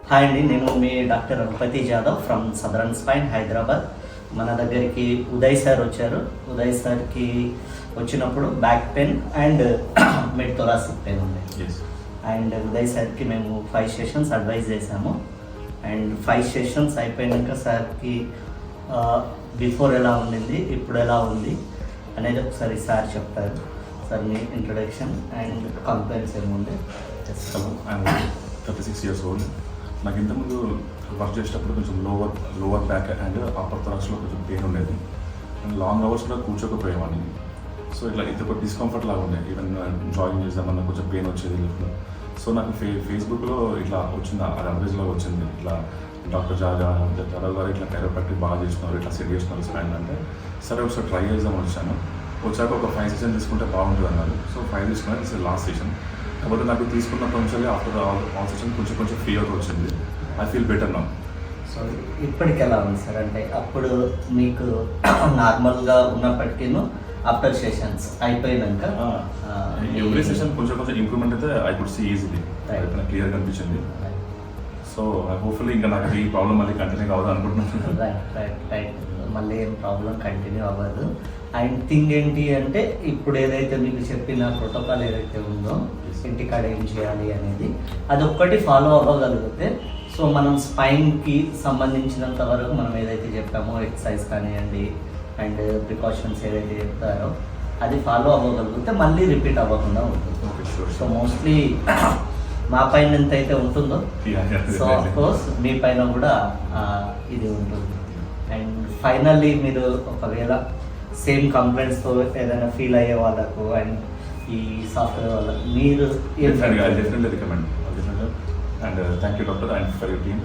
Hi అండి, నేను మీ doctor Raghupathi Jadhav from southern spine Hyderabad. మన దగ్గరికి ఉదయ్ సార్ వచ్చారు. ఉదయ్ సార్కి వచ్చినప్పుడు back pain and mid thoracic pain ఉంది. అండ్ ఉదయ్ సార్కి మేము 5 సెషన్స్ అడ్వైజ్ చేసాము. అండ్ 5 సెషన్స్ అయిపోయాక సార్కి బిఫోర్ ఎలా ఉండింది, ఇప్పుడు ఎలా ఉంది అనేది ఒకసారి సార్ చెప్తారు. సార్ మీ ఇంట్రొడక్షన్ అండ్ కంప్లైంట్స్ ఏముంది. Hello, I'm 36 years old. నాకు ఇంతకుముందు వర్క్ చేసేటప్పుడు కొంచెం లోవర్ బ్యాక్ అండ్ అప్పర్ థొరాక్స్లో కొంచెం పెయిన్ ఉండేది. అండ్ లాంగ్ అవర్స్ కూడా కూర్చోకపోయేవాడిని. సో ఇట్లా ఇంత డిస్కంఫర్ట్ లాగా ఉండేది. ఈవెన్ జాగింగ్ చేద్దామన్నా కొంచెం పెయిన్ వచ్చేది లెఫ్ట్లో. సో నాకు ఫేస్బుక్లో ఇట్లా వచ్చింది, అది అడ్వైజ్లో వచ్చింది. ఇట్లా డాక్టర్ జాదవ్ గారు ఇట్లా కైరోప్రాక్టిక్ బాగా చేస్తున్నారు, ఇట్లా సెట్ చేస్తున్నారు స్పైన్ అంటే, సరే ఒకసారి ట్రై చేద్దామని వచ్చాను. వచ్చాక ఒక 5 సెషన్ తీసుకుంటే బాగుంటుంది అన్నారు. సో 5 తీసుకున్నాను. It's last session. కాకపోతే నాకు తీసుకున్నప్పటి నుంచి ఆఫ్టర్ ఆల్ సెషన్ కొంచెం ఫ్రీ అవుట్ వచ్చింది. I feel better now. So ఇప్పటికి ఎలా ఉంది సార్? అంటే అప్పుడు మీకు నార్మల్గా ఉన్నప్పటికీ ఆఫ్టర్ సెషన్స్ అయిపోయినాక ఎవ్రీ సెషన్ కొంచెం ఇంప్రూవ్మెంట్ అయితే ఐ కుడ్ సీ ఈజీలీ, క్లియర్గా అనిపించింది. సో హోప్ఫుల్లీ ఇంకా నాకు ఈ ప్రాబ్లం మళ్ళీ కంటిన్యూ కావద్దు అనుకుంటున్నాను. రైట్ మళ్ళీ ఏం ప్రాబ్లం కంటిన్యూ అవ్వదు. అండ్ థింగ్ ఏంటి అంటే, ఇప్పుడు ఏదైతే మీకు చెప్పిన ప్రోటోకాల్ ఏదైతే ఉందో ఇంటికాడ ఏం చేయాలి అనేది, అది ఒక్కటి ఫాలో అవ్వగలిగితే సో మనం స్పైన్కి సంబంధించినంత వరకు మనం ఏదైతే చెప్పామో ఎక్సర్సైజ్ కానివ్వండి అండ్ ప్రికాషన్స్ ఏదైతే చెప్తారో అది ఫాలో అవ్వగలిగితే మళ్ళీ రిపీట్ అవ్వకుండా ఉంటుంది. సో మోస్ట్లీ మా పైన ఎంత అయితే ఉంటుందో సో అఫ్కోర్స్ మీ పైన కూడా ఇది ఉంటుంది. అండ్ ఫైనల్లీ మీరు ఒకవేళ సేమ్ కంప్లైంట్స్తో ఏదైనా ఫీల్ అయ్యే వాళ్ళకు అండ్ ఈ సాఫ్ట్వేర్ వాళ్ళకు మీరు definitely recommend. And thank you doctor and for your team.